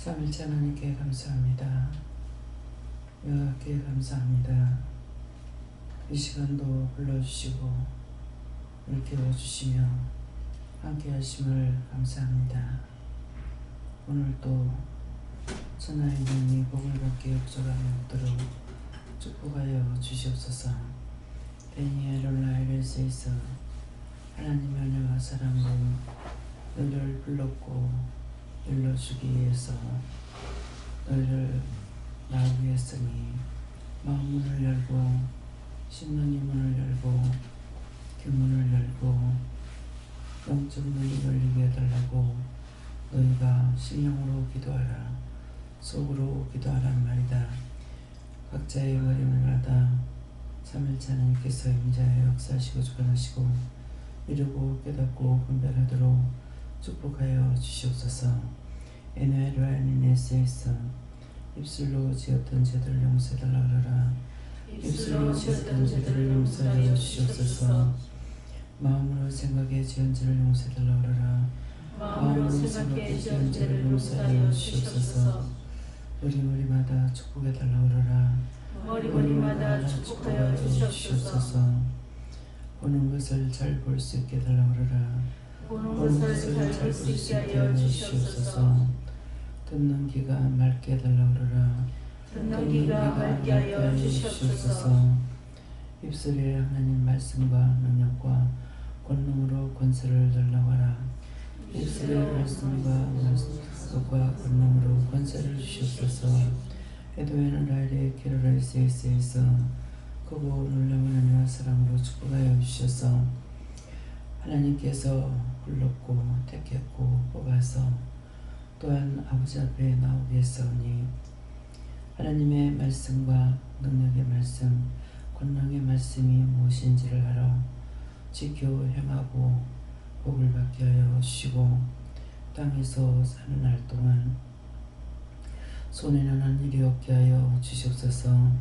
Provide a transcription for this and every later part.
삼일째 하나님께 감사합니다. 여호와께 감사합니다. 이 시간도 불러주시고 일깨워주시며 함께 하심을 감사합니다. 오늘도 천하의 눈이 복을 받게 역적하며 없도록 축복하여 주시옵소서. 베니엘올라이르스에서 하나님 하나님과 사람으로 너를 불렀고 일러주기 위해서 너를 나오게 했으니 마음 문을 열고 심령의 문을 열고 귀문을 열고 영적 눈이 열리게 해달라고 너희가 심령으로 기도하라 속으로 기도하란 말이다. 각자의 어려움마다 삼일째 하나님께서 임자에 역사하시고 주관하시고 이루고 깨닫고 분별하도록 축복하여 주시옵소서. 에누에르아니네스에서 입술로 지었던 죄들을 용서해달라 그러라. 입술로 지었던 죄들을 용서하여 주시옵소서. 마음으로 생각해 지은 죄를 용서해달라 그러라. 마음으로 생각해 지은 죄를 용서하여 주시옵소서. 머리마다 축복해달라 그러라. 머리마다 축복하여 주시옵소서. 보는 것을 잘 볼 수 있게 해달라 그러라. 보는 것을 잘 볼 수 있게 하여 주시옵소서. 듣는 귀가 맑게 해달라 그러라. 듣는 귀가 맑게 하여 주시옵소서. 입술에 하나님 말씀과 능력과 권능으로 권세를 달라고 하라. 입술에 말씀과 권능으로 권세를 주시옵소서. 에도에는 라일의 키르라이스에서 크고 놀라운 하나님과 사랑으로 축복하여 주셔서 하나님께서 불렀고 택했고 뽑아서 또한 아버지 앞에 나오게 했사오니 하나님의 말씀과 능력의 말씀, 권능의 말씀이 무엇인지를 알아 지켜 행하고 복을 받게 하여 주시고 땅에서 사는 날 동안 손에는 한 일이 없게 하여 주시옵소서.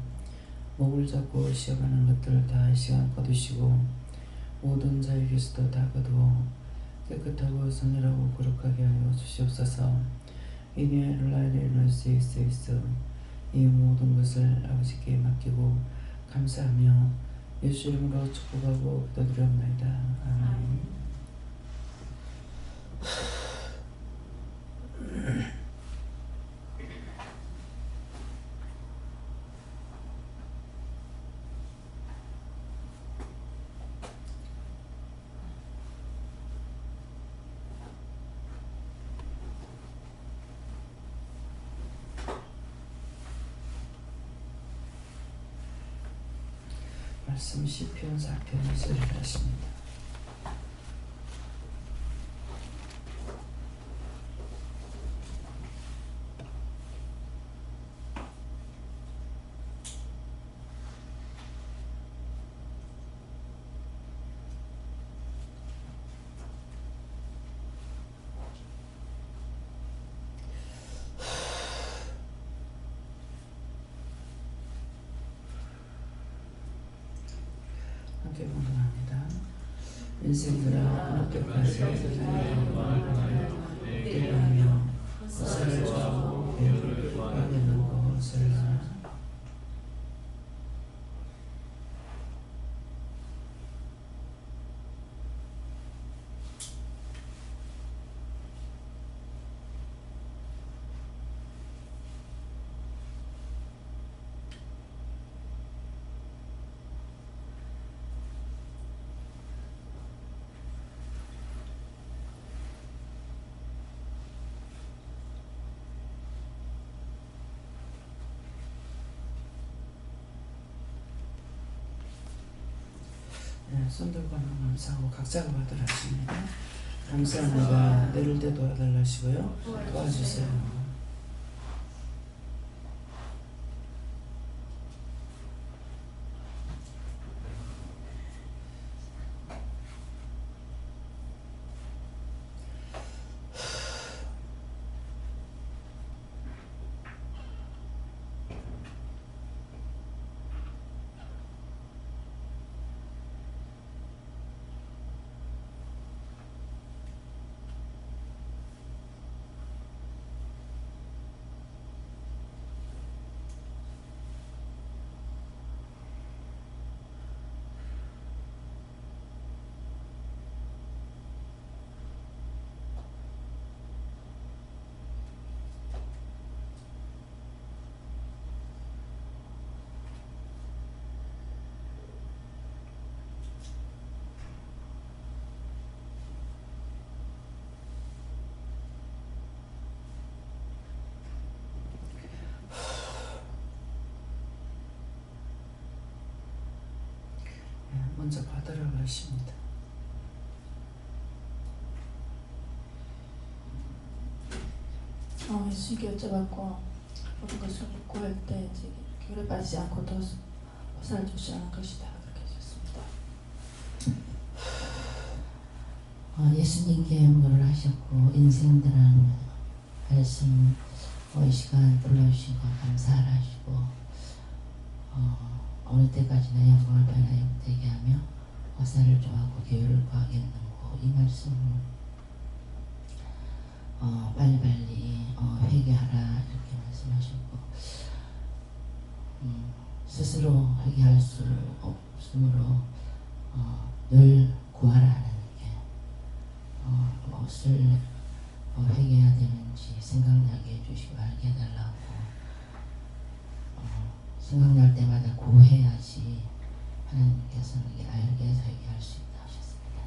목을 잡고 시험하는 것들을 다 시간 거두시고 모든 자에게서도 다 거두어 깨끗하고 선결하고 거룩하게 하여 주시옵소서. 이니엘라이레노스이스이스 이 모든 것을 아버지께 맡기고 감사하며 예수 이름으로 축복하고 기도드리옵나이다. 아멘. 말씀 시편 4편 2절을 하십니다. 함께 공동합니다. 인생들아 어느 때까지 세상의 영광을 기도하며 헛살을 주고 배를 구하는 것을 손들과 감사하고 각자가 받으라 하십니다. 감사합니다. 내릴 때 도와달라 하시고요. 도와주세요. 먼저 받으라 그러십니다. 예수님께 여쭤봤고 모든 것을 구할 때 교회 빠지지 않고 더 화살을 주시라는 것이다 그렇게 하셨습니다. 예수님께 물을 하셨고 인생들은 말씀 이 시간 불러주신 거 감사하시고 어느 때까지나 영광을 변화되게 하며 화살을 좋아하고 교회를 구하겠는고 이 말씀을 빨리빨리 회개하라 이렇게 말씀하셨고 스스로 회개할 수 없으므로 늘 구하라 하나님께 무엇을 회개해야 되는지 생각나게 해주시고 알게 해달라고 생각날 때마다 구해야지 하나님께서는 알게 해서 회개할 수 있다 하셨습니다.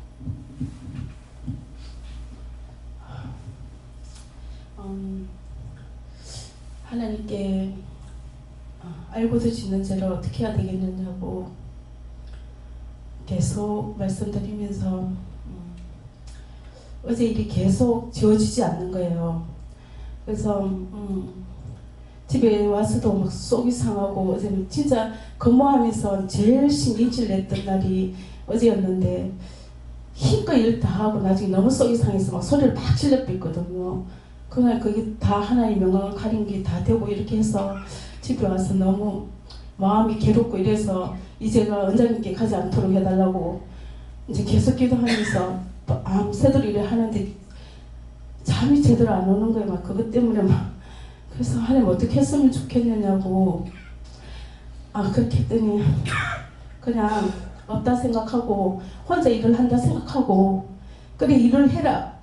하나님께 알고도 짓는 죄를 어떻게 해야 되겠느냐고 계속 말씀드리면서 어제 일이 계속 지워지지 않는 거예요. 그래서 집에 와서도 막 속이 상하고 어제는 진짜 근무하면서 제일 신경질 냈던 날이 어제였는데 힘껏 일 다 하고 나중에 너무 속이 상해서 막 소리를 막 질러 뺐거든요. 그날 그게 다 하나님 명령을 가린 게 다 되고 이렇게 해서 집에 와서 너무 마음이 괴롭고 이래서 이제가 원장님께 가지 않도록 해달라고 이제 계속 기도하면서 밤새도록 일을 하는데 잠이 제대로 안 오는 거예요. 막 그것 때문에 막 그래서 하나님 어떻게 했으면 좋겠느냐고 그렇게 했더니 그냥 없다 생각하고 혼자 일을 한다 생각하고 그래 일을 해라.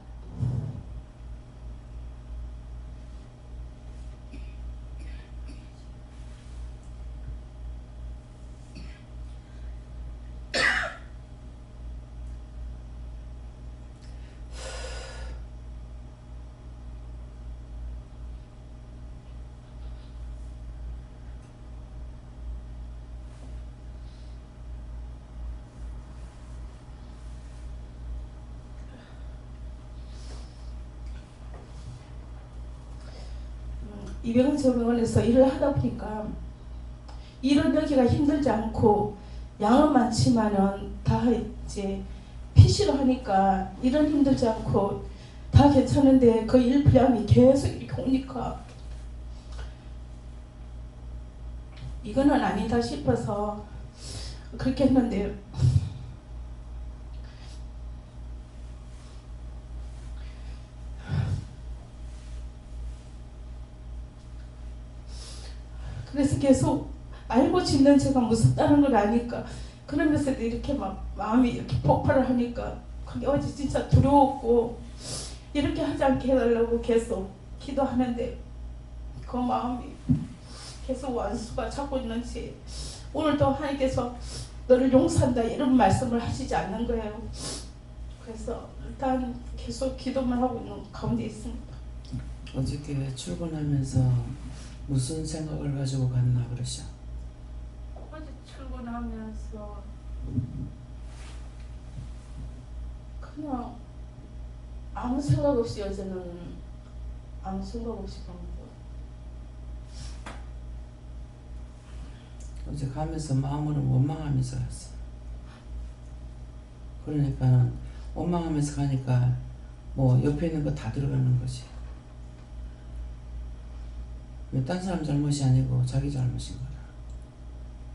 이병원에서 일을 하다 보니까 일을 하기가 힘들지 않고 양은 많지만은 다 이제 PC로 하니까 일은 힘들지 않고 다 괜찮은데 그 일 분량이 계속 이렇게 오니까 이거는 아니다 싶어서 그렇게 했는데 그래서 계속 알고 짓는 제가 무섭다는 걸 아니까 그러면서도 이렇게 막 마음이 이렇게 폭발을 하니까 그게 어제 진짜 두려웠고 이렇게 하지 않게 해달라고 계속 기도하는데 그 마음이 계속 완수가 잡고 있는지 오늘도 하나님께서 너를 용서한다 이런 말씀을 하시지 않는 거예요. 그래서 일단 계속 기도만 하고 있는 가운데 있습니다. 어저께 출근하면서 무슨 생각을 가지고 갔나 그러셔? 어제 출근하면서 그냥 아무 생각 없이 어제는 아무 생각 없이 간 거예요. 어제 가면서 마음으로 원망하면서 갔어. 그러니까 원망하면서 가니까 뭐 옆에 있는 거 다 들어가는 거지. 딴 사람 잘못이 아니고 자기 잘못인 거라.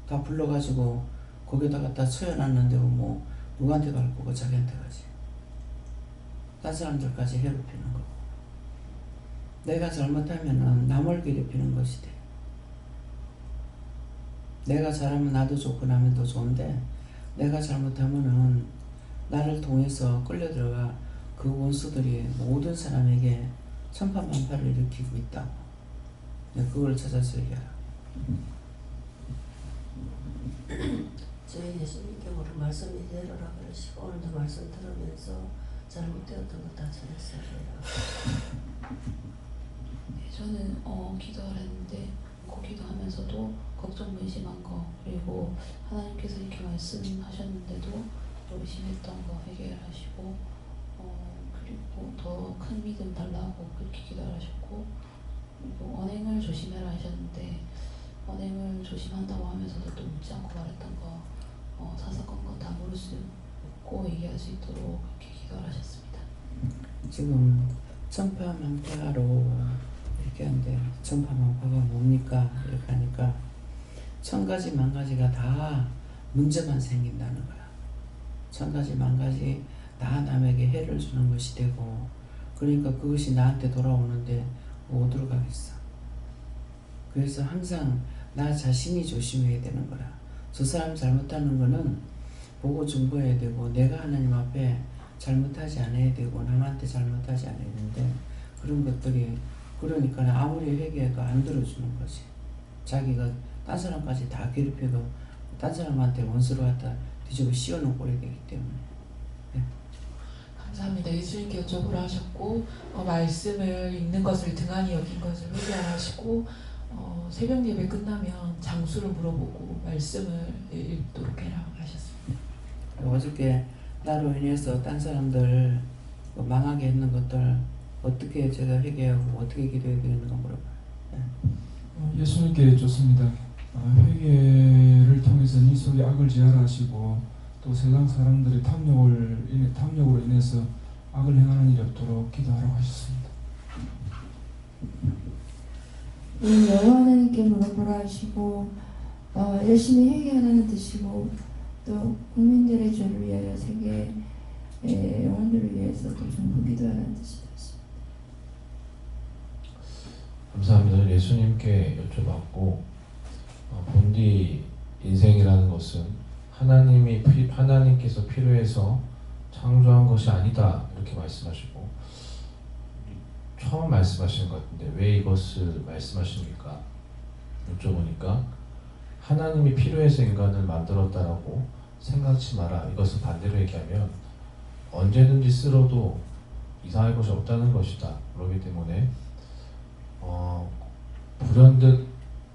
다 불러가지고 거기다 갖다 쳐여놨는데 뭐 누구한테 갈 거고 자기한테 가지. 딴 사람들까지 괴롭히는 거고. 내가 잘못하면은 남을 괴롭히는 것이 돼. 내가 잘하면 나도 좋고 나면 더 좋은데 내가 잘못하면은 나를 통해서 끌려들어가 그 원수들이 모든 사람에게 천파만파를 일으키고 있다고. 그걸 찾아서 얘기하라. 저희 예수님께 오늘 말씀 이대로라 그러시고 오늘도 말씀 들으면서 잘못되었던 것 다 전했어요. 네, 저는 기도를 했는데 놓고 기도하면서도 걱정 근심한 거, 그리고 하나님께서 이렇게 말씀하셨는데도 또 의심했던 거 해결하시고, 그리고 더 큰 믿음 달라고 그렇게 기도를 하셨고, 그리고 언행을 조심해라 하셨는데 언행을 조심한다고 하면서도 또 묻지 않고 말했던 거, 사사건건 다 물을 수 있고 얘기할 수 있도록 그렇게 기도를 하셨습니다. 지금 천파만파로 이렇게 하는데 천파만파가 뭡니까? 이렇게 하니까 1000가지 만가지가 다 문제만 생긴다는 거야. 1000가지 만가지 다 남에게 해를 주는 것이 되고, 그러니까 그것이 나한테 돌아오는데 어디로 가겠어. 그래서 항상 나 자신이 조심해야 되는 거라. 저 사람 잘못하는 거는 보고 중보해야 되고, 내가 하나님 앞에 잘못하지 않아야 되고, 남한테 잘못하지 않아야 되는데, 그런 것들이, 그러니까 아무리 회개해도 안 들어주는 거지. 자기가 딴 사람까지 다 괴롭혀도 딴 사람한테 원수로 갖다 뒤집어 씌워놓은 꼴이 되기 때문에. 네. 감사합니다. 예수님께 여쭤보라 하셨고, 말씀을 읽는 것을 등한히 여긴 것을 회개하라 하시고, 새벽 예배 끝나면 장수를 물어보고 말씀을 읽도록 해라 하셨습니다. 어저께 나로 인해서 딴 사람들 망하게 했는 것들 어떻게 제가 회개하고 어떻게 기도해야 되는가 물어봐요. 네. 예수님께 여쭙습니다. 회개를 통해서 네 속에 악을 지하라 하시고, 또 세상 사람들의 탐욕으로 인해서 악을 행하는 일이 없도록 기도하라고 하셨습니다. 여호와 하나님께 물어보라 하시고, 열심히 회개하라는 뜻이고, 또 국민들의 죄를 위하여 세계 영혼들을 위해서도 전부 기도하라는 뜻이다. 감사합니다. 예수님께 여쭤봤고, 본디 인생이라는 것은 하나님께서 필요해서 창조한 것이 아니다 이렇게 말씀하시고, 처음 말씀하시는 것 같은데 왜 이것을 말씀하십니까? 여쭤보니까 하나님이 필요해서 인간을 만들었다라고 생각지 마라. 이것을 반대로 얘기하면 언제든지 쓸어도 이상할 것이 없다는 것이다. 그렇기 때문에 불현듯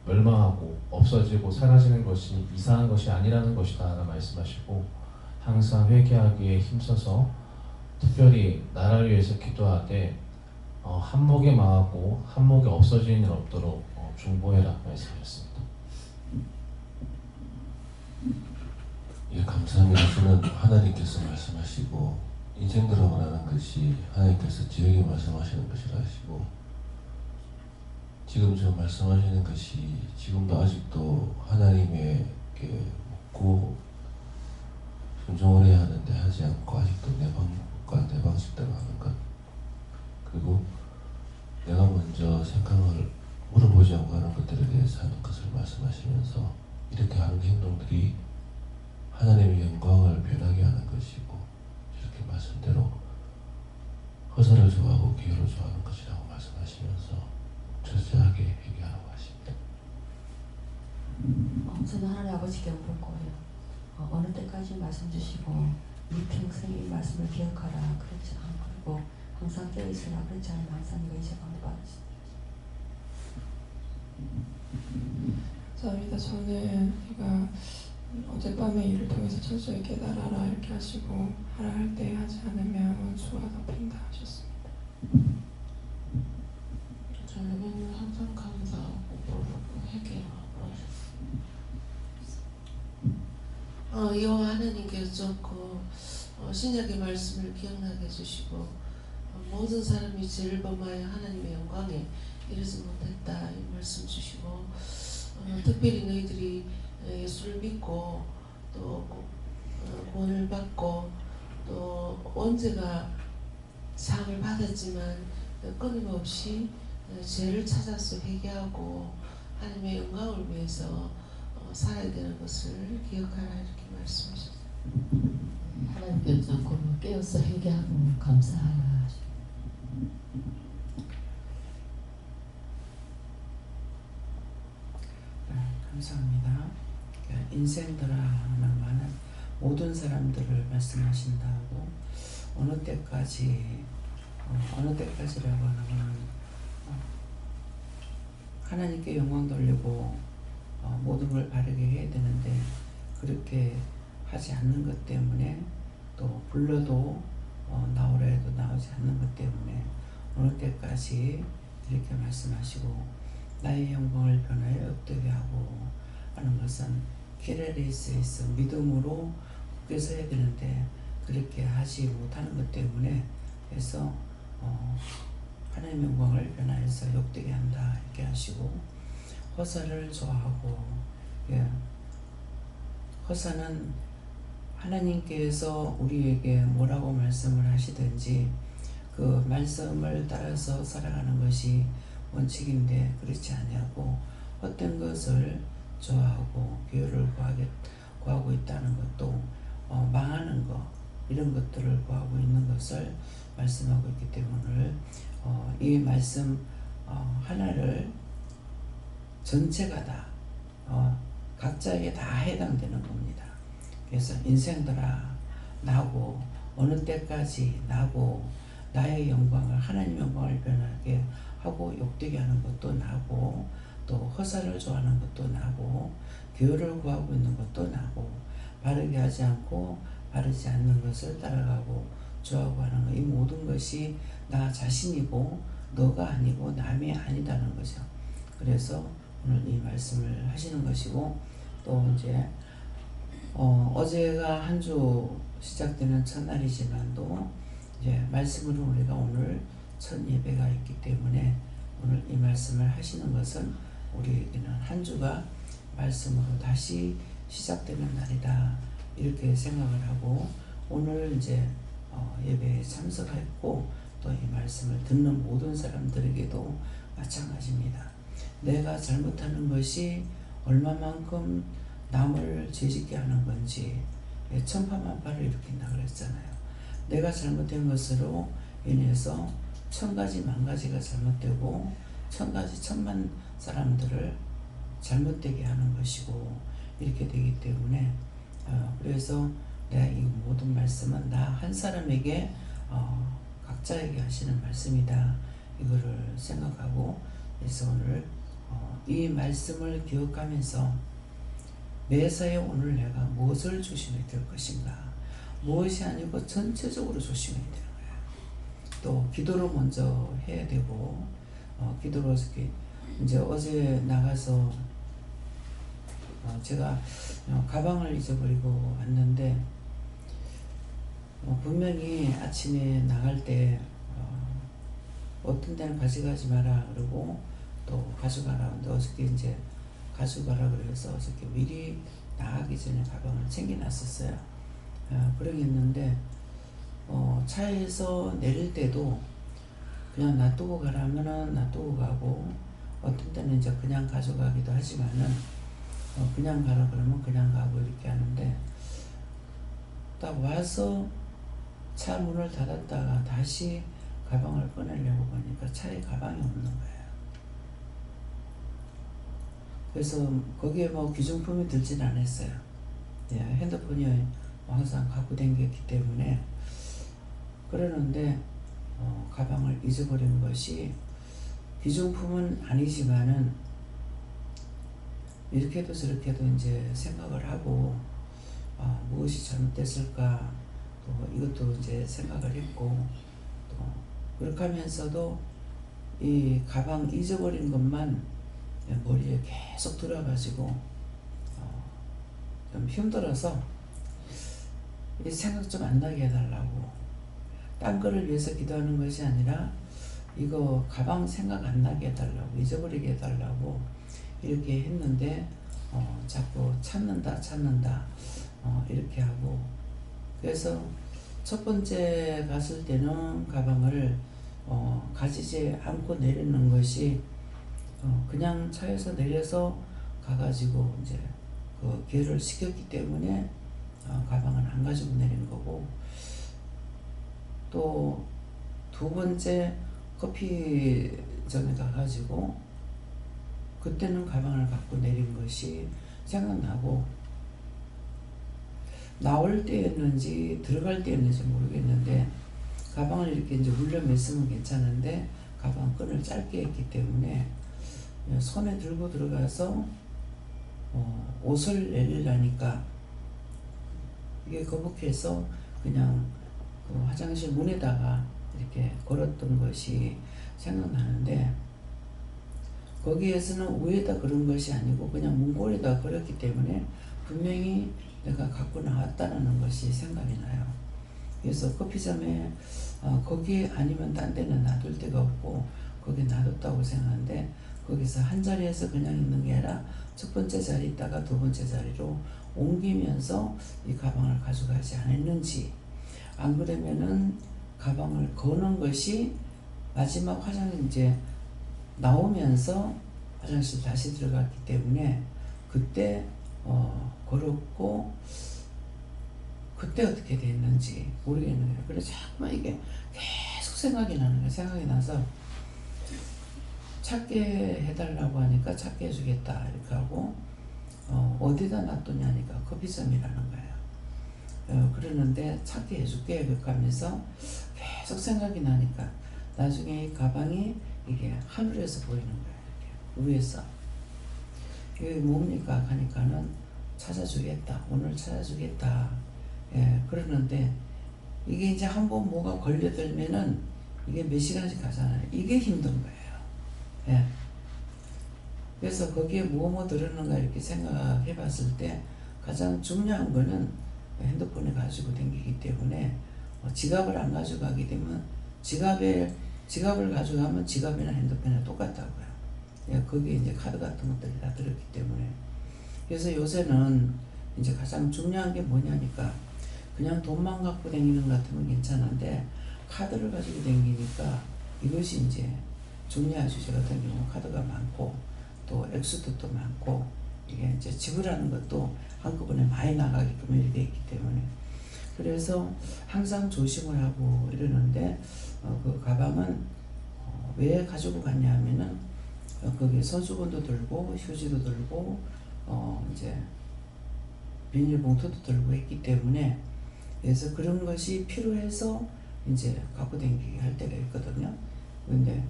멸망하고 없어지고 사라지는 것이 이상한 것이 아니라는 것이다 라는 말씀하시고, 항상 회개하기에 힘써서 특별히 나라를 위해서 기도하되 한목에 망하고 한목에 없어지는 일 없도록 중보해라 말씀하셨습니다. 예, 감사합니다. 저는 하나님께서 말씀하시고 인생 드라마라는 것이 하나님께서 지혜롭게 말씀하시는 것이라 하시고, 지금 저 말씀하시는 것이 지금도 아직도 하나님에게 묻고 순종을 해야 하는데 하지 않고 아직도 내 방법과 내 방식대로 하는 것, 그리고 내가 먼저 생각을 물어보지 않고 하는 것들에 대해서 하는 것을 말씀하시면서, 이렇게 하는 행동들이 하나님의 영광을 변하게 하는 것이고, 이렇게 말씀대로 허사를 좋아하고 기회를 좋아하는 것이라고 말씀하시면서 철저하게 회개하라고 하십니다. 저는 하나님 아버지께 볼 거예요. 어느 때까지 말씀 주시고 이 평생의 말씀을 기억하라 그랬지 않고, 항상 깨어있으라 그랬지 않으면 항상 네가 이제 가운데 빠졌습니다. 감사합니다. 저는 제가 어젯밤의 일을 통해서 철저히 깨달아라 이렇게 하시고, 하라 할 때 하지 않으면 원수가 덮인다 하셨습니다. 저에게는 항상 감사하고 회개하고 하셨습니다. 여호와 하나님께 여쭙고 신약의 말씀을 기억나게 해주시고, 모든 사람이 죄를 범하여 하나님의 영광에 이르지 못했다 이 말씀 주시고, 특별히 너희들이 예수를 믿고 또 구원을 받고 또 언제가 상을 받았지만 끊임없이 죄를 찾아서 회개하고 하나님의 영광을 위해서 살아야 되는 것을 기억하라 이렇게 말씀하셨습니다. 하나님께 자꾸 깨어서 회개하고 감사하라 하십니다. 감사합니다. 인생드라마는 많은 모든 사람들을 말씀하신다고, 어느 때까지라고 하는 것은 하나님께 영광 돌리고 모든 걸 바르게 해야 되는데 그렇게 하지 않는 것 때문에 또 불러도 나오라 해도 나오지 않는 것 때문에 어느 때까지 이렇게 말씀하시고 나의 영광을 변하여 없되게 하고 하는 것은 키레리스에서 믿음으로 굳게 서야 되는데 그렇게 하지 못하는 것 때문에 그래서 하나님의 영광을 변화해서 욕되게 한다 이렇게 하시고 허사를 좋아하고 허사는 하나님께서 우리에게 뭐라고 말씀을 하시든지 그 말씀을 따라서 살아가는 것이 원칙인데 그렇지 아니하고 헛된 것을 좋아하고 교회를 구하고 있다는 것도 망하는 것 이런 것들을 구하고 있는 것을 말씀하고 있기 때문에 이 말씀 하나를 전체가 다 각자에게 다 해당되는 겁니다. 그래서 인생들아 나고 어느 때까지 나고 나의 영광을 하나님의 영광을 변하게 하고 욕되게 하는 것도 나고 또 허사를 좋아하는 것도 나고 교회를 구하고 있는 것도 나고 바르게 하지 않고 바르지 않는 것을 따라가고 좋아하고 하는 것 이 모든 것이 나 자신이고 너가 아니고 남이 아니다는 거죠. 그래서 오늘 이 말씀을 하시는 것이고 또 이제 어제가 한 주 시작되는 첫날이지만도 이제 말씀으로 우리가 오늘 첫 예배가 있기 때문에 오늘 이 말씀을 하시는 것은 우리에게는 한 주가 말씀으로 다시 시작되는 날이다 이렇게 생각을 하고 오늘 이제 예배에 참석했고 또 이 말씀을 듣는 모든 사람들에게도 마찬가지입니다. 내가 잘못하는 것이 얼마만큼 남을 죄짓게 하는 건지 천파만파를 일으킨다 그랬잖아요. 내가 잘못된 것으로 인해서 천가지 만가지가 잘못되고 천가지 천만 사람들을 잘못되게 하는 것이고 이렇게 되기 때문에 그래서 내가 이 모든 말씀은 나 한 사람에게 각자에게 하시는 말씀이다 이거를 생각하고 그래서 오늘 이 말씀을 기억하면서 매사에 오늘 내가 무엇을 조심해야 될 것인가 무엇이 아니고 전체적으로 조심해야 되는 거야. 또 기도를 먼저 해야 되고 기도로 이제 어제 나가서 제가 가방을 잊어버리고 왔는데 분명히 아침에 나갈 때 어떤 데는 가져가지 마라 그러고 또 가져가라 근데 어저께 이제 가져가라 그래서 어저께 미리 나가기 전에 가방을 챙겨놨었어요. 그러겠는데 차에서 내릴 때도 그냥 놔두고 가라면은 놔두고 가고 어떤 때는 이제 그냥 가져가기도 하지만은 그냥 가라 그러면 그냥 가고 이렇게 하는데 딱 와서 차 문을 닫았다가 다시 가방을 꺼내려고 보니까 차에 가방이 없는 거예요. 그래서 거기에 뭐 귀중품이 들진 않았어요. 핸드폰이 항상 갖고 다녔기 때문에 그러는데 가방을 잊어버린 것이 귀중품은 아니지만은 이렇게도 저렇게도 이제 생각을 하고 무엇이 잘못됐을까 또 이것도 이제 생각을 했고 또 그렇게 하면서도 이 가방 잊어버린 것만 머리에 계속 들어가지고 좀 힘들어서 이 생각 좀 안 나게 해달라고 딴 거를 위해서 기도하는 것이 아니라 이거 가방 생각 안 나게 해달라고 잊어버리게 해달라고 이렇게 했는데 자꾸 찾는다 이렇게 하고 그래서 첫 번째 갔을 때는 가방을 가지지 않고 내리는 것이 그냥 차에서 내려서 가가지고 이제 그 기회를 시켰기 때문에 가방은 안 가지고 내린 거고 또 두 번째 커피점에 가가지고 그때는 가방을 갖고 내린 것이 생각나고 나올 때였는지 들어갈 때였는지 모르겠는데 가방을 이렇게 이제 물려 맸으면 괜찮은데 가방 끈을 짧게 했기 때문에 손에 들고 들어가서 옷을 내리려니까 이게 거북해서 그냥 그 화장실 문에다가 이렇게 걸었던 것이 생각나는데, 거기에서는 위에다 걸은 것이 아니고 그냥 문고리에다 걸었기 때문에 분명히 내가 갖고 나왔다는 것이 생각이 나요. 그래서 커피점에 거기 아니면 딴 데는 놔둘 데가 없고 거기 놔뒀다고 생각하는데, 거기서 한 자리에서 그냥 있는 게 아니라 첫 번째 자리 있다가 두 번째 자리로 옮기면서 이 가방을 가져가지 않았는지, 안 그러면은 가방을 거는 것이 마지막 화장실 이제 나오면서 화장실 다시 들어갔기 때문에 그때 걸었고, 그때 어떻게 됐는지 모르겠는 거예요. 그래서 자꾸만 이게 계속 생각이 나는 거예요. 생각이 나서 찾게 해달라고 하니까 찾게 해주겠다 이렇게 하고, 어디다 놔뒀냐니까 커피점이라는 거예요. 그러는데 찾게 해줄게 이렇게 하면서 계속 생각이 나니까 나중에 이 가방이 이게 하늘에서 보이는 거예요. 이렇게 위에서. 이게 뭡니까 하니까는 찾아주겠다, 오늘 찾아주겠다. 그러는데 이게 이제 한번 뭐가 걸려들면은 이게 몇 시간씩 가잖아요. 이게 힘든 거예요. 그래서 거기에 뭐 들었는가 이렇게 생각해 봤을 때 가장 중요한 거는 핸드폰을 가지고 다니기 때문에 지갑을 안 가져가게 되면 지갑을 가져가면 지갑이나 핸드폰이나 똑같다고요. 거기에 이제 카드 같은 것들이 다 들었기 때문에. 그래서 요새는 이제 가장 중요한 게 뭐냐니까, 그냥 돈만 갖고 다니는 것 같으면 괜찮은데 카드를 가지고 다니니까 이것이 이제 중요하죠. 저 같은 경우 카드가 많고 또 액수도 또 많고, 이게 이제 지불하는 것도 한꺼번에 많이 나가게끔 이렇게 있기 때문에, 그래서 항상 조심을 하고 이러는데, 그 가방은 왜 가지고 갔냐 하면은 거기 손수건도 들고 휴지도 들고 이제 비닐봉투도 들고 했기 때문에, 그래서 그런 것이 필요해서 이제 갖고 다니게 할 때가 있거든요. 근데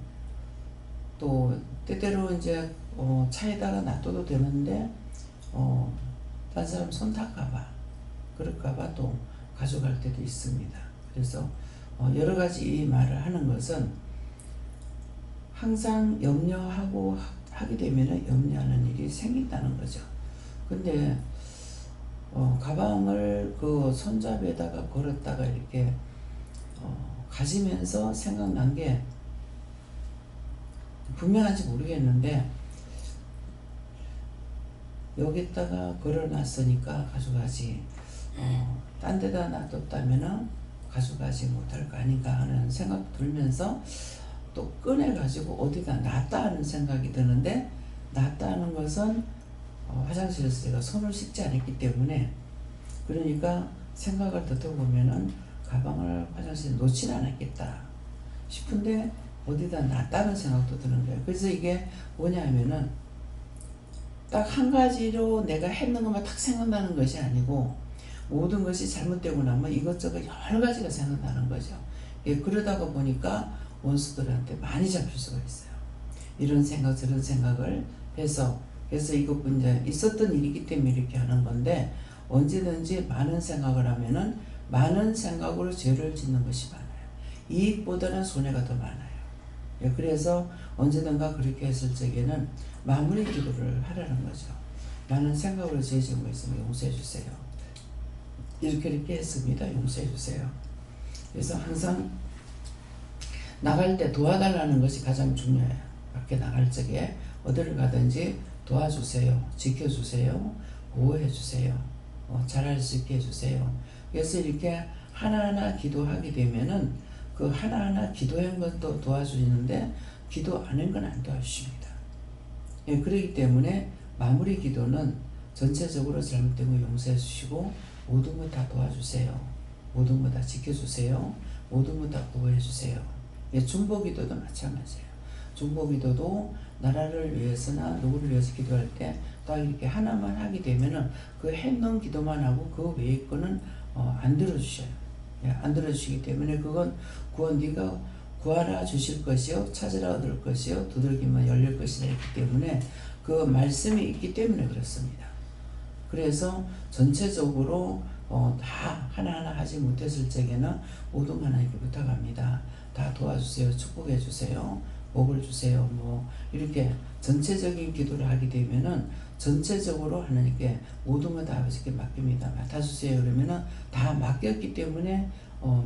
또 때때로 이제 차에다가 놔둬도 되는데 딴 사람 손 닦아봐, 그럴까봐 또 가져갈 때도 있습니다. 그래서 여러 가지 이 말을 하는 것은 항상 염려하고 하게 되면 염려하는 일이 생긴다는 거죠. 근데 가방을 그 손잡이에다가 걸었다가 이렇게 가지면서 생각난 게 분명한지 모르겠는데, 여기다가 걸어놨으니까 가져가지, 딴 데다 놔뒀다면은 가져가지 못할 거 아닌가 하는 생각 들면서 또 꺼내가지고 어디다 놨다 하는 생각이 드는데, 놨다 하는 것은 화장실에서 제가 손을 씻지 않았기 때문에, 그러니까 생각을 더듬으면은 가방을 화장실에 놓진 않았겠다 싶은데 어디다 놨다는 생각도 드는 거예요. 그래서 이게 뭐냐 하면은 딱 한 가지로 내가 했는 것만 딱 생각나는 것이 아니고, 모든 것이 잘못되고 나면 이것저것 여러 가지가 생각나는 거죠. 그러다가 보니까 원수들한테 많이 잡힐 수가 있어요. 이런 생각 저런 생각을 해서, 그래서 이것도 이제 있었던 일이기 때문에 이렇게 하는 건데, 언제든지 많은 생각을 하면은 많은 생각으로 죄를 짓는 것이 많아요. 이익보다는 손해가 더 많아요. 그래서 언제든가 그렇게 했을 적에는 마무리 기도를 하라는 거죠. 나는 생각으로 죄 지은 거 있으면 용서해 주세요. 이렇게 했습니다. 용서해 주세요. 그래서 항상 나갈 때 도와달라는 것이 가장 중요해요. 밖에 나갈 적에 어디를 가든지 도와주세요, 지켜주세요, 보호해주세요, 잘할 수 있게 해주세요. 그래서 이렇게 하나하나 기도하게 되면은 그 하나하나 기도한 것도 도와주시는데 기도 안 한 건 안 도와주십니다. 그렇기 때문에 마무리 기도는 전체적으로 잘못된 거 용서해 주시고, 모든 것 다 도와주세요, 모든 것 다 지켜주세요, 모든 것 다 보호해 주세요. 중보기도도 마찬가지예요. 중보기도도 나라를 위해서나 누구를 위해서 기도할 때 딱 이렇게 하나만 하게 되면은 그 했는 기도만 하고 그 외의 거는 안 들어주셔요. 안 들어주시기 때문에 그건 구원 네가 구하라 주실 것이요 찾으라 얻을 것이요 두들기면 열릴 것이라 했기 때문에 그 말씀이 있기 때문에 그렇습니다. 그래서 전체적으로 다 하나하나 하지 못했을 적에는 모든 하나님께 부탁합니다. 다 도와주세요. 축복해 주세요. 복을 주세요. 뭐 이렇게 전체적인 기도를 하게 되면은 전체적으로 하나님께 모든 걸 다 아버지께 맡깁니다. 맡아주세요. 그러면은 다 맡겼기 때문에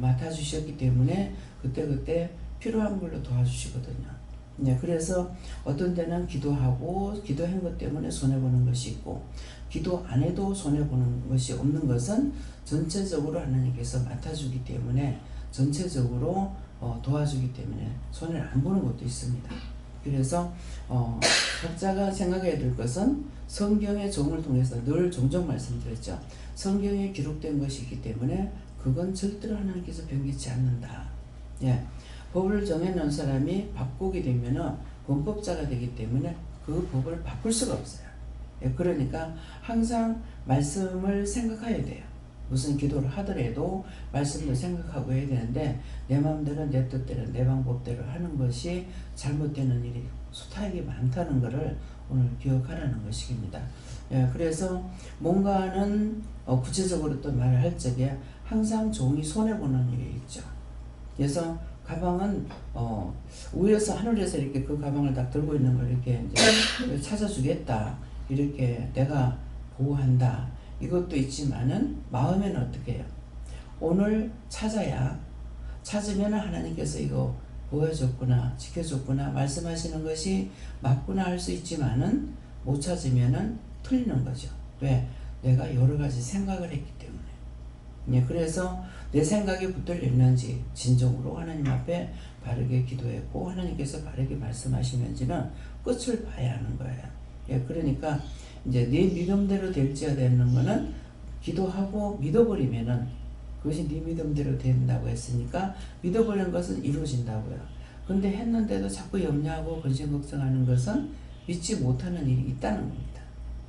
맡아주셨기 때문에 그때 필요한 걸로 도와주시거든요. 네, 그래서 어떤 때는 기도하고 기도한 것 때문에 손해보는 것이 있고 기도 안 해도 손해보는 것이 없는 것은 전체적으로 하나님께서 맡아주기 때문에 전체적으로 도와주기 때문에 손해를 안 보는 것도 있습니다. 그래서 각자가 생각해야 될 것은 성경의 종을 통해서 늘 종종 말씀드렸죠. 성경에 기록된 것이 있기 때문에 그건 절대로 하나님께서 변기치 않는다. 예, 법을 정해놓은 사람이 바꾸게 되면은 범법자가 되기 때문에 그 법을 바꿀 수가 없어요. 예, 그러니까 항상 말씀을 생각해야 돼요. 무슨 기도를 하더라도 말씀을 생각하고 해야 되는데 내 마음대로 내 뜻대로 내 방법대로 하는 것이 잘못되는 일이 수타하게 많다는 것을 오늘 기억하라는 것입니다. 예, 그래서 뭔가는 구체적으로 또 말을 할 적에 항상 종이 손해보는 일이 있죠. 그래서 가방은 위에서 하늘에서 이렇게 그 가방을 딱 들고 있는 걸 이렇게 이제 찾아주겠다. 이렇게 내가 보호한다. 이것도 있지만은 마음에는 어떻게 해요? 오늘 찾으면 하나님께서 이거 보여줬구나, 지켜줬구나, 말씀하시는 것이 맞구나 할 수 있지만은 못 찾으면은 틀리는 거죠. 왜? 내가 여러 가지 생각을 했기 때문에. 네, 그래서 내 생각이 붙들려 있는지 진정으로 하나님 앞에 바르게 기도했고 하나님께서 바르게 말씀하시는지는 끝을 봐야 하는 거예요. 예, 그러니까 이제 네 믿음대로 될지어야 되는 거는 기도하고 믿어버리면은 그것이 네 믿음대로 된다고 했으니까 믿어버리는 것은 이루어진다고요. 근데 했는데도 자꾸 염려하고 근심 걱정하는 것은 믿지 못하는 일이 있다는 겁니다.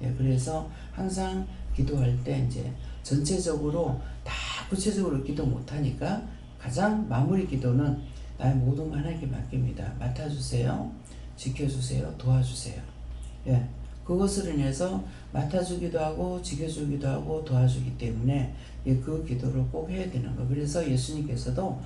예, 그래서 항상 기도할 때 이제 전체적으로 다 구체적으로 기도 못하니까 가장 마무리 기도는 나의 모든 거 하나님께 맡깁니다. 맡아주세요. 지켜주세요. 도와주세요. 예, 그것을 인해서 맡아주기도 하고 지켜주기도 하고 도와주기 때문에 그 기도를 꼭 해야 되는 거. 그래서 예수님께서도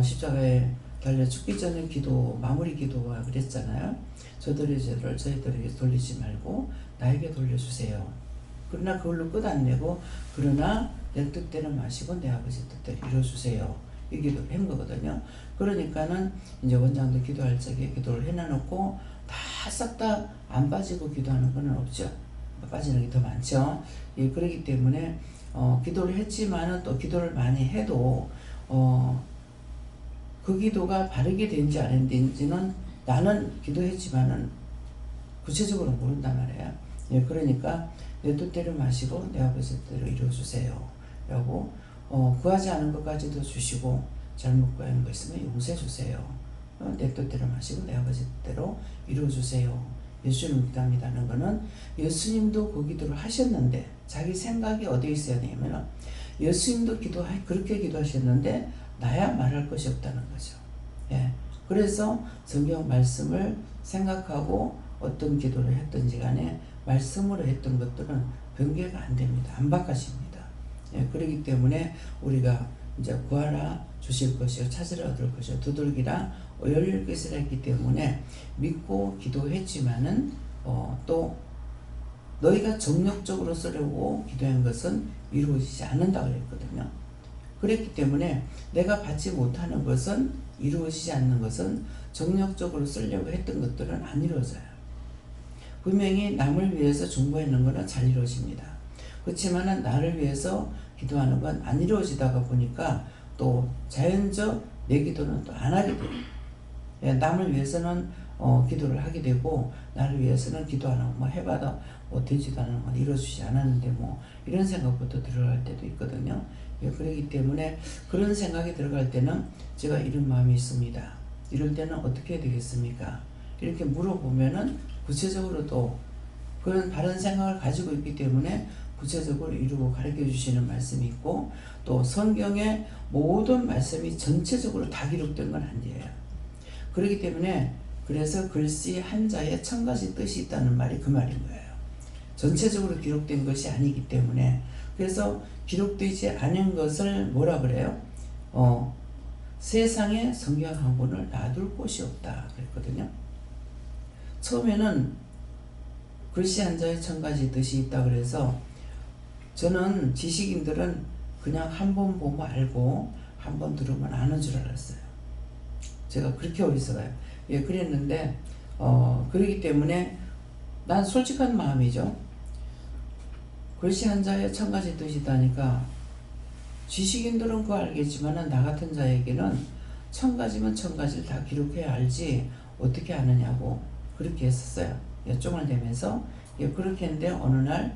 십자가에 달려 죽기 전에 기도 마무리 기도가 그랬잖아요. 저희들에게 돌리지 말고 나에게 돌려주세요. 그러나 그걸로 끝 안 내고 그러나 내 뜻대로 마시고 내 아버지 뜻대로 이루어주세요. 이 기도를 한 거거든요. 그러니까는 이제 원장도 기도할 적에 기도를 해놔놓고 다 싹 다 안 빠지고 기도하는 건 없죠. 빠지는 게 더 많죠. 예, 그렇기 때문에 기도를 했지만은 또 기도를 많이 해도 그 기도가 바르게 된지 안 된지는 나는 기도했지만은 구체적으로 모른단 말이에요. 예, 그러니까 내 뜻대로 마시고 내 아버지 뜻대로 이루어주세요. 라고 구하지 않은 것까지도 주시고 잘못 구하는 거 있으면 용서해 주세요. 내 뜻대로 마시고 내 아버지 뜻대로 이루어주세요. 예수님 믿답니다는 거는 예수님도 그 기도를 하셨는데 자기 생각이 어디에 있어야 되냐면 예수님도 그렇게 기도하셨는데 나야 말할 것이 없다는 거죠. 예. 그래서 성경 말씀을 생각하고 어떤 기도를 했든지 간에 말씀으로 했던 것들은 변개가 안 됩니다. 안 바꿔집니다. 예. 그렇기 때문에 우리가 이제 구하라 주실 것이요 찾으라 얻을 것이요 두들기라 열릴 것이라 했기 때문에 믿고 기도했지만은 또 너희가 정력적으로 쓰려고 기도한 것은 이루어지지 않는다고 그랬거든요. 그랬기 때문에 내가 받지 못하는 것은 이루어지지 않는 것은 정력적으로 쓰려고 했던 것들은 안 이루어져요. 분명히 남을 위해서 중보하는 것은 잘 이루어집니다. 그렇지만은 나를 위해서 기도하는 건 안 이루어지다가 보니까 또 자연적 내 기도는 또 안 하게 돼요. 예, 남을 위해서는 기도를 하게 되고 나를 위해서는 기도 안 하고 뭐 해봐도 뭐 되지도 않은 건 이루어지지 않았는데 뭐 이런 생각부터 들어갈 때도 있거든요. 예, 그렇기 때문에 그런 생각이 들어갈 때는 제가 이런 마음이 있습니다. 이럴 때는 어떻게 해야 되겠습니까? 이렇게 물어보면은 구체적으로 또 그런 바른 생각을 가지고 있기 때문에 구체적으로 이루고 가르쳐 주시는 말씀이 있고 또 성경의 모든 말씀이 전체적으로 다 기록된 건 아니에요. 그렇기 때문에 그래서 글씨 한자에 1000가지 뜻이 있다는 말이 그 말인 거예요. 전체적으로 기록된 것이 아니기 때문에. 그래서 기록되지 않은 것을 뭐라 그래요? 세상에 성경 한 권을 놔둘 곳이 없다 그랬거든요. 처음에는 글씨 한자에 1000가지 뜻이 있다 그래서 저는 지식인들은 그냥 한 번 보면 알고 한 번 들으면 아는 줄 알았어요. 제가 그렇게 어리석어요. 예, 그랬는데 그렇기 때문에 난 솔직한 마음이죠. 글씨 한자에 1000가지 뜻이 있다니까 지식인들은 그거 알겠지만 나 같은 자에게는 1000가지면 1000가지를 다 기록해야 알지 어떻게 아느냐고 그렇게 했었어요. 여쭤을 대면서 예, 그렇게 했는데 어느 날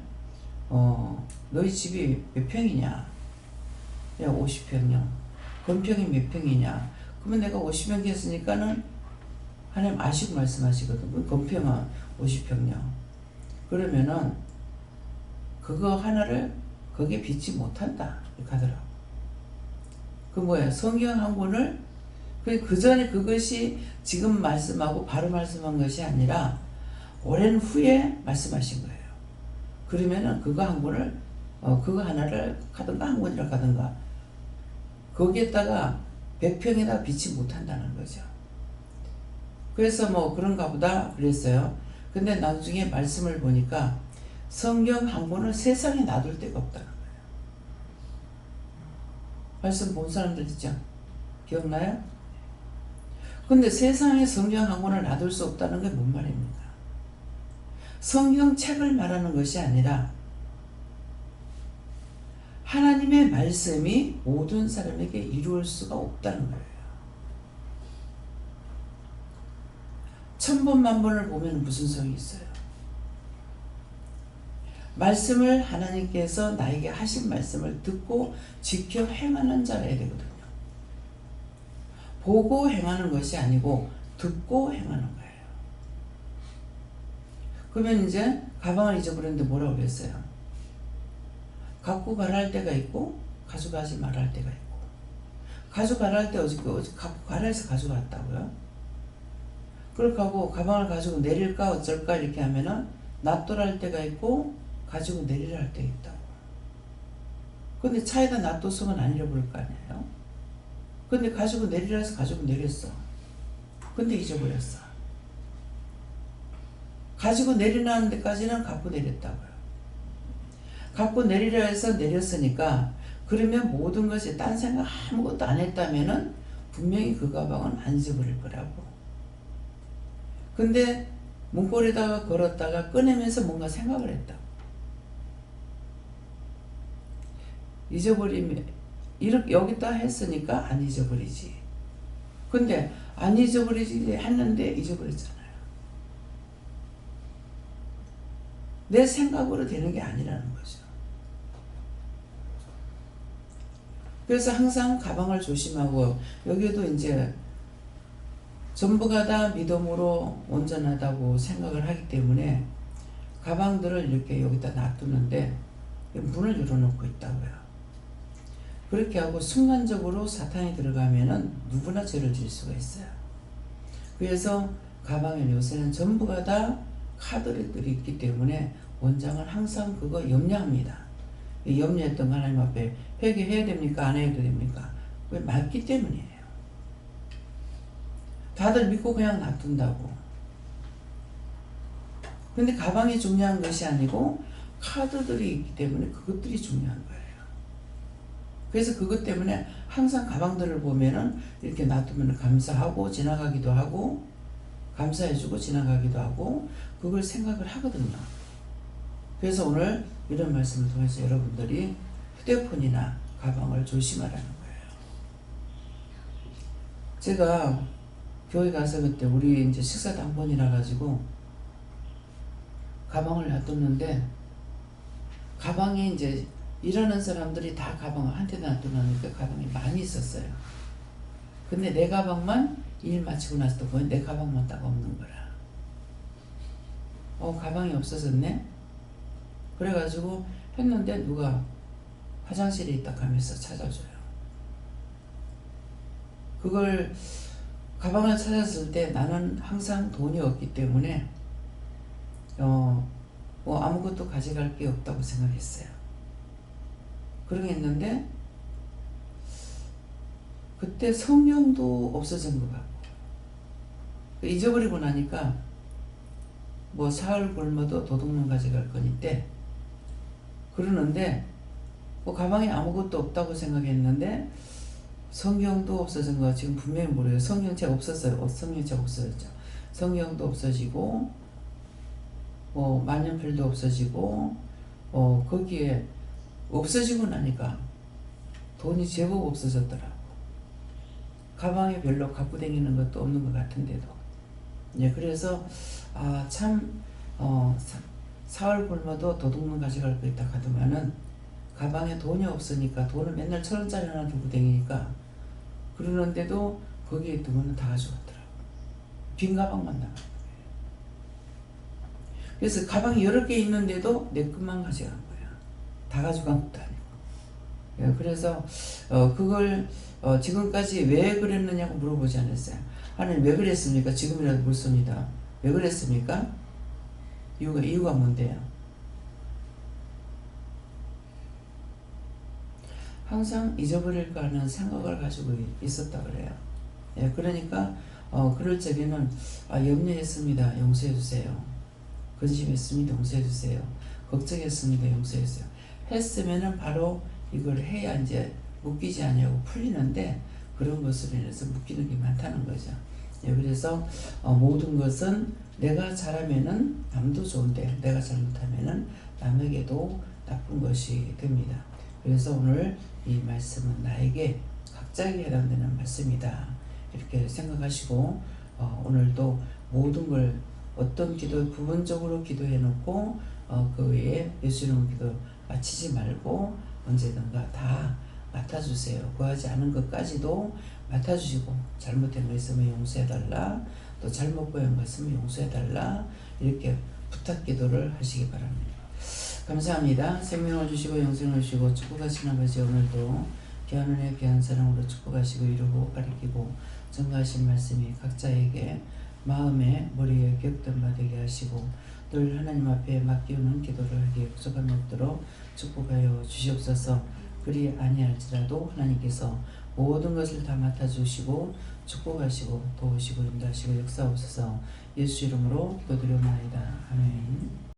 너희 집이 몇 평이냐? 야 50평이요. 건평이 몇 평이냐? 그러면 내가 50평 했으니까는 하나님 아시고 말씀하시거든. 건평은 50평이요. 그러면은 그거 하나를 거기에 빚지 못한다 이렇게 하더라고. 그 뭐야? 성경 한 권을 그 전에 그것이 지금 말씀하고 바로 말씀한 것이 아니라 오랜 후에 말씀하신 거예요. 그러면은 그거 한 권을 그거 하나를 가든가 한 권이라 가든가 거기에다가 100평에다 빚지 못한다는 거죠. 그래서 뭐 그런가 보다 그랬어요. 근데 나중에 말씀을 보니까 성경 한 권을 세상에 놔둘 데가 없다는 거예요. 말씀 본 사람들 있죠? 기억나요? 근데 세상에 성경 한 권을 놔둘 수 없다는 게 뭔 말입니까? 성경책을 말하는 것이 아니라 하나님의 말씀이 모든 사람에게 이루어질 수가 없다는 거예요. 1000번 만번을 보면 무슨 소용이 있어요? 말씀을 하나님께서 나에게 하신 말씀을 듣고 지켜 행하는 자라야 되거든요. 보고 행하는 것이 아니고 듣고 행하는 거예요. 그러면 이제 가방을 잊어버렸는데 뭐라고 그랬어요? 갖고 가라 할 때가 있고 가져가지 말아 할 때가 있고 가져가라 할 때 갖고 가라 해서 가져갔다고요? 그렇게 하고 가방을 가지고 내릴까 어쩔까 이렇게 하면은 놔둬라 할 때가 있고 가지고 내리라 할 때가 있다고. 근데 차에다 놔뒀으면 안 잃어버릴 거 아니에요? 근데 가지고 내리라 해서 가지고 내렸어. 근데 잊어버렸어. 가지고 내리라는 데까지는 갖고 내렸다고요. 갖고 내리라 해서 내렸으니까 그러면 모든 것이 딴 생각 아무것도 안 했다면은 분명히 그 가방은 안 잊어버릴 거라고. 근데 문고리에다가 걸었다가 꺼내면서 뭔가 생각을 했다. 잊어버리면 이렇게 여기다 했으니까 안 잊어버리지. 근데 안 잊어버리지 했는데 잊어버렸잖아요. 내 생각으로 되는 게 아니라는 거죠. 그래서 항상 가방을 조심하고 여기도 이제 전부가 다 믿음으로 온전하다고 생각을 하기 때문에 가방들을 이렇게 여기다 놔두는데 문을 열어놓고 있다고요. 그렇게 하고 순간적으로 사탄이 들어가면은 누구나 죄를 지을 수가 있어요. 그래서 가방에 요새는 전부가 다 카드들이 있기 때문에 원장은 항상 그거 염려합니다. 염려했던 거 하나님 앞에 회개해야 됩니까? 안 해도 됩니까? 왜 맞기 때문이에요. 다들 믿고 그냥 놔둔다고. 근데 가방이 중요한 것이 아니고 카드들이 있기 때문에 그것들이 중요한 거예요. 그래서 그것 때문에 항상 가방들을 보면은 이렇게 놔두면 감사하고 지나가기도 하고 감사해주고 지나가기도 하고 그걸 생각을 하거든요. 그래서 오늘 이런 말씀을 통해서 여러분들이 휴대폰이나 가방을 조심하라는 거예요. 제가 교회 가서 그때 우리 이제 식사 당번이라 가지고 가방을 놔뒀는데 가방에 이제 일하는 사람들이 다 가방을 한 대 놔두니까 가방이 많이 있었어요. 근데 내 가방만 일 마치고 나서 또 거의 내 가방만 딱 없는 거라. 가방이 없어졌네? 그래가지고 했는데 누가 화장실에 있다 가면서 찾아줘요. 그걸 가방을 찾았을 때 나는 항상 돈이 없기 때문에 뭐 아무것도 가져갈 게 없다고 생각했어요. 그러겠는데 그때 성경도 없어진 것 같고 잊어버리고 나니까 뭐 사흘 굶어도 도둑놈 가져갈 거니때 그러는데 뭐 가방에 아무것도 없다고 생각했는데 성경도 없어진 거 지금 분명히 모르겠어요. 성경책 없었어요. 성경책 없어졌죠. 성경도 없어지고 뭐 만년필도 없어지고 거기에 없어지고 나니까 돈이 제법 없어졌더라고. 가방에 별로 갖고 다니는 것도 없는 것 같은데도. 예, 그래서 참 사흘 굶어도 도둑놈 가져갈 거 있다 하더만은 가방에 돈이 없으니까 돈을 맨날 1,000원짜리 하나 들고 다니니까 그러는데도 거기에 있던 거는 다 가져갔더라고. 빈 가방만 나간 거예요. 그래서 가방이 여러 개 있는데도 내 것만 가져간 거야. 다 가져간 것도 아니고. 예, 그래서 그걸 지금까지 왜 그랬느냐고 물어보지 않았어요. 하나님 왜 그랬습니까? 지금이라도 묻습니다. 왜 그랬습니까? 이유가 뭔데요? 항상 잊어버릴까 하는 생각을 가지고 있었다 그래요. 예, 그러니까 그럴 적에는 염려했습니다. 용서해 주세요. 근심했습니다. 용서해 주세요. 걱정했습니다. 용서해 주세요. 했으면은 바로 이걸 해야 이제 묶이지 않냐고 풀리는데 그런 것으로 인해서 묶이는 게 많다는 거죠. 예, 그래서 모든 것은 내가 잘하면은 남도 좋은데 내가 잘못하면은 남에게도 나쁜 것이 됩니다. 그래서 오늘 이 말씀은 나에게 각자에게 해당되는 말씀이다. 이렇게 생각하시고 오늘도 모든 걸 어떤 기도 부분적으로 기도해 놓고 그 외에 예수 이름 기도 마치지 말고 언제든가 다 맡아주세요. 구하지 않은 것까지도 맡아주시고 잘못된 거 있으면 용서해달라. 또 잘못 구한 거 있으면 용서해달라. 이렇게 부탁 기도를 하시기 바랍니다. 감사합니다. 생명을 주시고 영생을 주시고 축복하시는 아버지 오늘도 귀한 은혜 귀한 사랑으로 축복하시고 이루고 가리키고 전가하신 말씀이 각자에게 마음에 머리에 기억된 바 되게 하시고 늘 하나님 앞에 맡기는 기도를 하기에 부족함이 없도록 축복하여 주시옵소서. 그리 아니할지라도 하나님께서 모든 것을 다 맡아주시고 축복하시고 도우시고 인도하시고 역사하옵소서. 예수 이름으로 기도드려옵나이다. 아멘.